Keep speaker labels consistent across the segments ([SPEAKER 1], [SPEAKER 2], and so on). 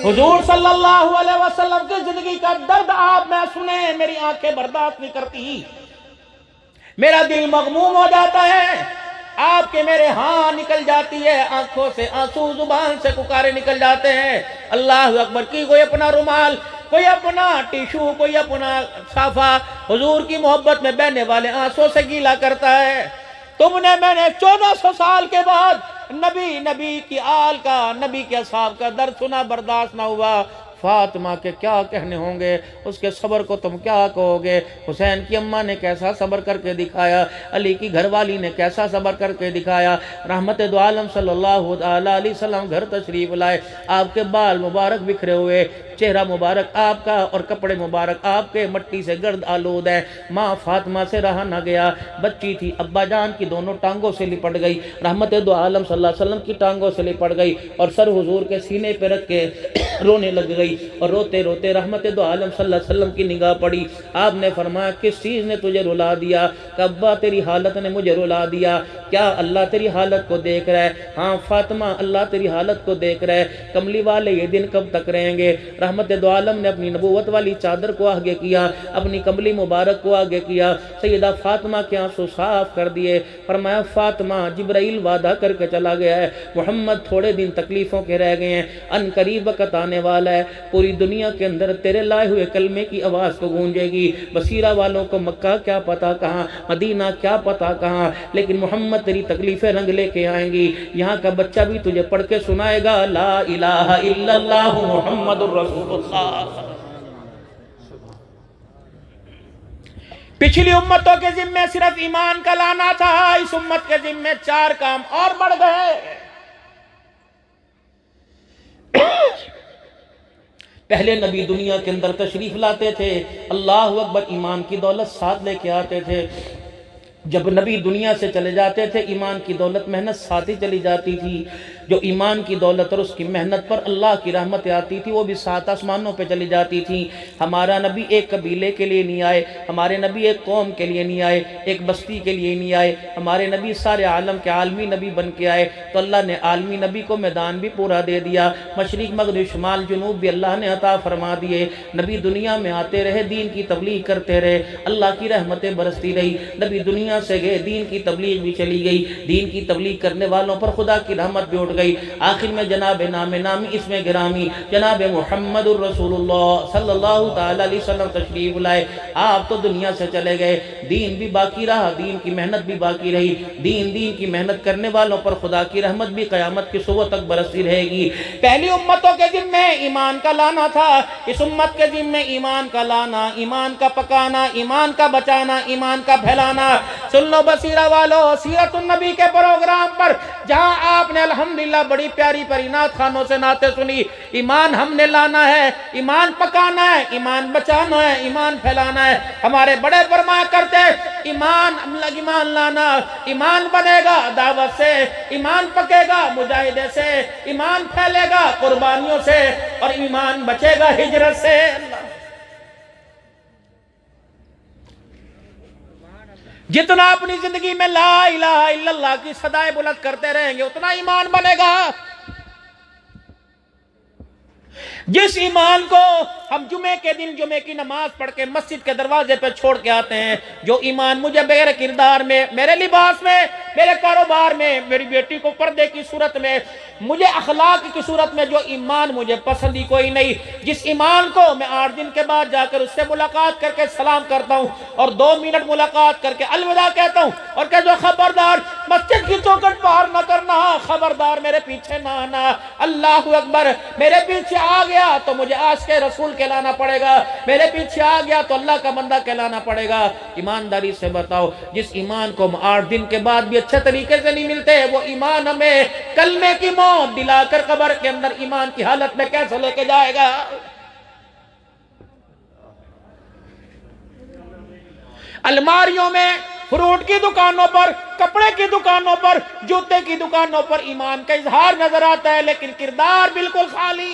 [SPEAKER 1] حضور صلی اللہ علیہ وسلم کی زندگی کا درد آپ میں سنیں، میری آنکھیں برداشت نہیں کرتی، میرا دل مغموم ہو جاتا ہے، آپ کے میرے ہاں نکل جاتی ہے، آنکھوں سے آنسو، زبان سے پکارے نکل جاتے ہیں، اللہ اکبر کی کوئی اپنا رومال، کوئی اپنا ٹیشو، کوئی اپنا صافہ حضور کی محبت میں بہنے والے آنسوں سے گیلا کرتا ہے۔ تم نے، میں نے 1400 سال کے بعد نبی کی آل کا، نبی کے اصحاب کا درد سنا، برداشت نہ ہوا، فاطمہ کے کیا کہنے ہوں گے، اس کے صبر کو تم کیا کہو گے، حسین کی اماں نے کیسا صبر کر کے دکھایا، علی کی گھر والی نے کیسا صبر کر کے دکھایا، رحمت دو عالم صلی اللہ علیہ وسلم گھر تشریف لائے، آپ کے بال مبارک بکھرے ہوئے، چہرہ مبارک آپ کا اور کپڑے مبارک آپ کے مٹی سے گرد آلود ہے، ماں فاطمہ سے رہا نہ گیا، بچی تھی، ابا جان کی دونوں ٹانگوں سے لپٹ گئی، رحمت دو عالم صلی اللہ علیہ وسلم کی ٹانگوں سے لپٹ گئی اور سر حضور کے سینے پہ رکھ کے رونے لگ گئی، اور روتے روتے رحمت دو عالم صلی اللہ علیہ وسلم کی نگاہ پڑی، آپ نے فرمایا کس چیز نے تجھے رلا دیا، کہ ابا تیری حالت نے مجھے رلا دیا، کیا اللہ تیری حالت کو دیکھ رہا ہے، ہاں فاطمہ اللہ تیری حالت کو دیکھ رہا ہے، کملی والے یہ دن کب تک رہیں گے، رحمت دو عالم نے اپنی نبوت والی چادر کو آگے کیا، اپنی کملی مبارک کو آگے کیا، سیدہ فاطمہ کے آنسو صاف کر دیے، فرمایا فاطمہ جبرائیل وعدہ کر کے چلا گیا ہے، محمد تھوڑے دن تکلیفوں کے رہ گئے ہیں، ان قریب وقت آنے والا ہے، پوری دنیا کے اندر تیرے لائے ہوئے کلمے کی آواز تو گونجے گی، بصیرہ والوں کو مکہ کیا پتا کہاں، مدینہ کیا پتا کہاں، لیکن محمد تیری تکلیفیں رنگ لے کے آئیں گی، یہاں کا بچہ بھی تجھے پڑھ کے سنائے گا، لا الہ الا اللہ محمد الرسول اللہ۔ پچھلی امتوں کے ذمے صرف ایمان کا لانا تھا، اس امت کے ذمے 4 کام اور بڑھ گئے۔ پہلے نبی دنیا کے اندر تشریف لاتے تھے، اللہ اکبر، ایمان کی دولت ساتھ لے کے آتے تھے، جب نبی دنیا سے چلے جاتے تھے ایمان کی دولت محنت ساتھ ہی چلی جاتی تھی، جو ایمان کی دولت اور اس کی محنت پر اللہ کی رحمت آتی تھی وہ بھی 7 آسمانوں پہ چلی جاتی تھی۔ ہمارا نبی ایک قبیلے کے لیے نہیں آئے، ہمارے نبی ایک قوم کے لیے نہیں آئے، ایک بستی کے لیے نہیں آئے، ہمارے نبی سارے عالم کے عالمی نبی بن کے آئے، تو اللہ نے عالمی نبی کو میدان بھی پورا دے دیا، مشرق مغرب شمال جنوب بھی اللہ نے عطا فرما دیے، نبی دنیا میں آتے رہے، دین کی تبلیغ کرتے رہے، اللہ کی رحمتیں برستی رہی، نبی دنیا سے گئے، دین کی تبلیغ بھی چلی گئی، دین کی تبلیغ کرنے والوں پر خدا کی رحمت بھی اٹھ گئی، آخر میں جناب نامی اسم گرامی جناب محمد الرسول اللہ صلی اللہ تعالی علیہ وسلم تشریف لائے، آپ تو دنیا سے چلے گئے، دین بھی باقی رہا، دین کی محنت بھی باقی رہی، دین کی محنت کرنے والوں پر خدا کی رحمت بھی قیامت کی صبح تک برستی رہے گی۔ پہلی امتوں کے ذمے ایمان کا لانا تھا، اس امت کے ذمے ایمان کا لانا، ایمان کا پکانا، ایمان کا بچانا، ایمان کا پھیلانا۔ سن لو بصیرہ والو، سیرت النبی کے پروگرام پر جہاں آپ نے الحمدللہ بڑی پیاری پیاری نعت خانوں سے نعتیں سنی، ایمان ہم نے لانا ہے، ایمان پکانا ہے، ایمان بچانا ہے، ایمان پھیلانا ہے۔ ہمارے بڑے فرمایا کرتے ایمان لانا، ایمان بنے گا دعوت سے، ایمان پکے گا مجاہدے سے، ایمان پھیلے گا قربانیوں سے، اور ایمان بچے گا ہجرت سے۔ جتنا اپنی زندگی میں لا الہ الا اللہ کی صدائے بلند کرتے رہیں گے اتنا ایمان بنے گا۔ جس ایمان کو ہم جمعے کے دن جمعے کی نماز پڑھ کے مسجد کے دروازے پہ چھوڑ کے آتے ہیں، جو ایمان مجھے میرے کردار میں، میرے لباس میں، میرے کاروبار میں، میری بیٹی کو پردے کی صورت میں، مجھے اخلاق کی صورت میں جو ایمان مجھے پسند ہی کوئی نہیں، جس ایمان کو میں 8 دن کے بعد جا کر اس سے ملاقات کر کے سلام کرتا ہوں اور 2 منٹ ملاقات کر کے الوداع کہتا ہوں اور کہتا ہوں خبردار مسجد کی چوکھٹ پار نہ کرنا، خبردار میرے پیچھے نہ آنا، اللہ اکبر، میرے پیچھے آ گیا تو مجھے عاشق رسول کہلانا پڑے گا، میرے پیچھے آ گیا تو اللہ کا بندہ کہلانا پڑے گا۔ ایمانداری سے بتاؤ، جس ایمان کو ہم 8 دن کے بعد بھی اچھے طریقے سے نہیں ملتے، وہ ایمان ہمیں کلمے کی موت دلا کر قبر کے اندر ایمان کی حالت میں کیسے لے کے جائے گا؟ الماریوں میں، فروٹ کی دکانوں پر، کپڑے کی دکانوں پر، جوتے کی دکانوں پر ایمان کا اظہار نظر آتا ہے، لیکن کردار بالکل خالی۔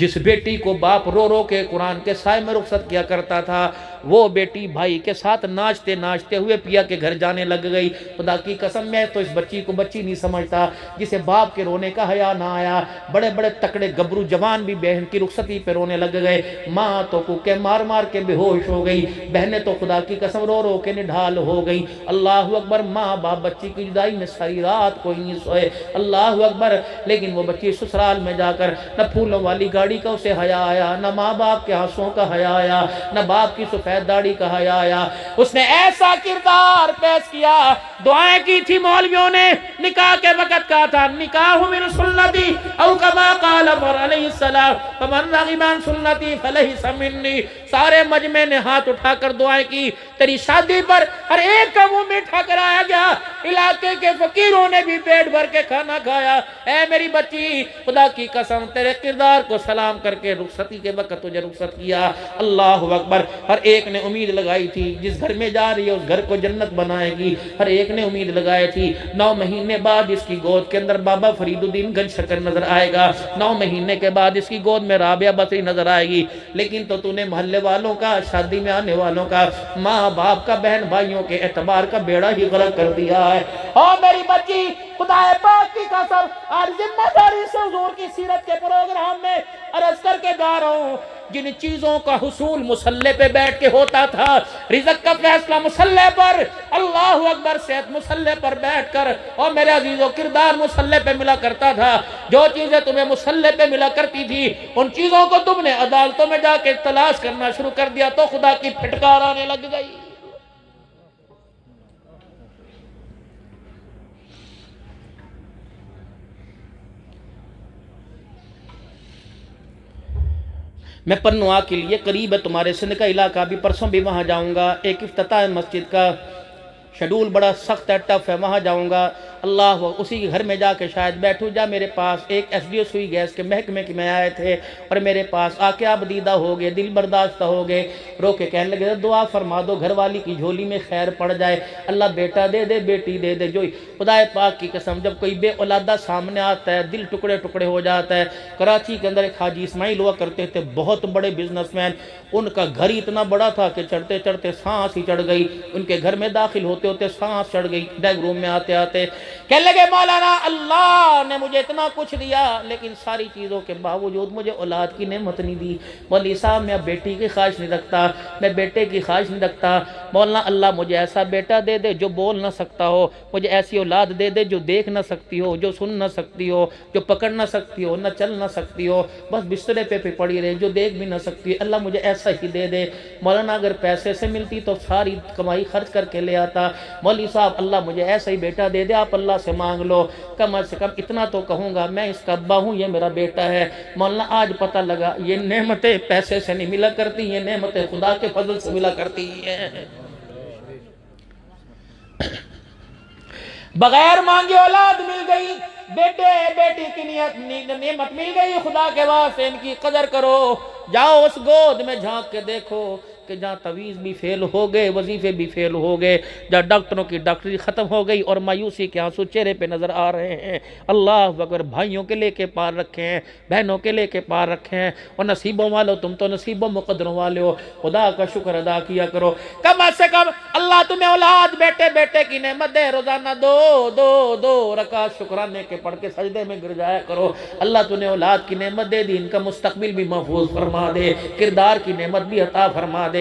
[SPEAKER 1] جس بیٹی کو باپ رو رو کے قرآن کے سائے میں رخصت کیا کرتا تھا، وہ بیٹی بھائی کے ساتھ ناچتے ناچتے ہوئے پیا کے گھر جانے لگ گئی۔ خدا کی قسم میں تو اس بچی کو بچی نہیں سمجھتا جسے باپ کے رونے کا حیا نہ آیا۔ بڑے بڑے تکڑے گبرو جوان بھی بہن کی رخصتی پہ رونے لگ گئے۔ ماں تو کوکے مار مار کے بے ہوش ہو گئی، بہنیں تو خدا کی قسم رو رو کے نڈھال ہو گئی۔ اللہ اکبر، ماں باپ بچی کی جدائی میں ساری رات کوئی نہیں سوئے۔ اللہ اکبر، لیکن وہ بچی سسرال میں جا کر نہ پھولوں والی گاڑی کا اسے حیا آیا، نہ ماں باپ کے آنسوں کا حیا آیا، نہ باپ کی سفید داڑھی کا حیا آیا۔ اس نے ایسا کردار پیش کیا، دعائیں کی تھی مولویوں نے، نکاح کے وقت کہا تھا نکاح من سنتی او کما قال علیہ السلام فمن رغب عن سنتی فلیس منی۔ سارے مجمع نے ہاتھ اٹھا کر دعائیں کی، تیری شادی پر ہر ایک کا منہ میٹھا کرایا گیا، علاقے کے فقیروں نے بھی پیٹ بھر کے کھانا کھایا۔ اے میری بچی، خدا کی قسم تیرے کردار کو سلام کر کے رخصتی کے وقت تجھے رخصت کیا۔ اللہ اکبر، ہر ایک نے امید لگائی تھی جس گھر میں جا رہی ہے اس گھر کو جنت بنائے گی۔ ہر ایک نے امید لگائی تھی 9 مہینے بعد اس کی گود کے اندر بابا فرید الدین گنج شکر نظر آئے گا، 9 مہینے کے بعد اس کی گود میں رابعہ بصری نظر آئے گی۔ لیکن تو نے محلے والوں کا، شادی میں آنے والوں کا، ماں باپ کا، بہن بھائیوں کے اعتبار کا بیڑا ہی غرق کر دیا ہے۔ اور میری بچی، خدا پاک کی قسم آج ذمہ داری سے حضور کی سیرت کے پروگرام میں عرض کر کے جا رہا ہوں، جن چیزوں کا حصول مسلح پہ بیٹھ کے ہوتا تھا، رزق کا فیصلہ مسلح پر، اللہ اکبر، صحت مسلح پر بیٹھ کر، اور میرے عزیزوں کردار مسلح پہ ملا کرتا تھا۔ جو چیزیں تمہیں مسلح پہ ملا کرتی تھی ان چیزوں کو تم نے عدالتوں میں جا کے تلاش کرنا شروع کر دیا تو خدا کی پھٹکار آنے لگ گئی۔ میں پنوا کے لیے قریب ہے تمہارے سندھ کا علاقہ، بھی پرسوں بھی وہاں جاؤں گا۔ ایک افتتاح مسجد کا شیڈول بڑا سخت ہے، ٹف ہے، وہاں جاؤں گا۔ اللہ، اسی کے گھر میں جا کے شاید بیٹھوں جا۔ میرے پاس ایک ایس ڈی او سوئی گیس کے محکمے کے میں آئے تھے اور میرے پاس آ کے آپ دیدہ ہو گئے، دل برداشتہ ہو گئے، رو کے کہنے لگے دعا فرما دو گھر والی کی جھولی میں خیر پڑ جائے، اللہ بیٹا دے دے، بیٹی دے دے۔ جو خدا پاک کی قسم جب کوئی بے اولادہ سامنے آتا ہے دل ٹکڑے ٹکڑے ہو جاتا ہے۔ کراچی کے اندر ایک حاجی اسماعیل ہوا کرتے تھے، بہت بڑے بزنس مین، ان کا گھر اتنا بڑا تھا کہ چڑھتے چڑھتے سانس ہی چڑھ گئی، ان کے گھر میں داخل ہوتے ہوتے سانس چڑھ گئی، ڈائنگ روم میں آتے آتے کہنے لگے مولانا اللہ نے مجھے اتنا کچھ دیا لیکن ساری چیزوں کے باوجود مجھے اولاد کی نعمت نہیں دی۔ مولوی صاحب میں بیٹی کی خواہش نہیں رکھتا، میں بیٹے کی خواہش نہیں رکھتا، مولانا اللہ مجھے ایسا بیٹا دے دے جو بول نہ سکتا ہو، مجھے ایسی اولاد دے دے جو دیکھ نہ سکتی ہو، جو سن نہ سکتی ہو، جو پکڑ نہ سکتی ہو، نہ چل نہ سکتی ہو، بس بسترے پہ پڑی رہے، جو دیکھ بھی نہ سکتی، اللہ مجھے ایسا ہی دے دے۔ مولانا اگر پیسے سے ملتی تو ساری کمائی خرچ کر کے لے آتا۔ مولوی صاحب اللہ مجھے ایسا ہی بیٹا دے دے، آپ اللہ سے مانگ لو، کم از کم اتنا تو کہوں گا میں اس کا ابا ہوں، یہ میرا بیٹا ہے۔ مولانا آج پتہ لگا یہ نعمتیں پیسے سے نہیں ملا کرتی، یہ نعمتیں خدا کے فضل سے ملا کرتی ہیں۔ بغیر مانگے اولاد مل گئی، بیٹے بیٹی کی نعمت مل گئی، خدا کے واسطے ان کی قدر کرو۔ جاؤ اس گود میں جھانک کے دیکھو کہ جہاں تویز بھی فیل ہو گئے، وظیفے بھی فیل ہو گئے، جہاں ڈاکٹروں کی ڈاکٹری ختم ہو گئی اور مایوسی کے آنسو چہرے پہ نظر آ رہے ہیں۔ اللہ اکبر، بھائیوں کے لے کے پار رکھے ہیں، بہنوں کے لے کے پار رکھے ہیں، اور نصیبوں والو تم تو نصیبوں مقدروں والے ہو، خدا کا شکر ادا کیا کرو۔ کم از کم اللہ تمہیں اولاد بیٹے بیٹے کی نعمت دے، روزانہ دو رکعت شکرانے کے پڑھ کے سجدے میں گر جایا کرو۔ اللہ تمہیں اولاد کی نعمت دے دی، ان کا مستقبل بھی محفوظ فرما دے، کردار کی نعمت بھی عطا فرما دے۔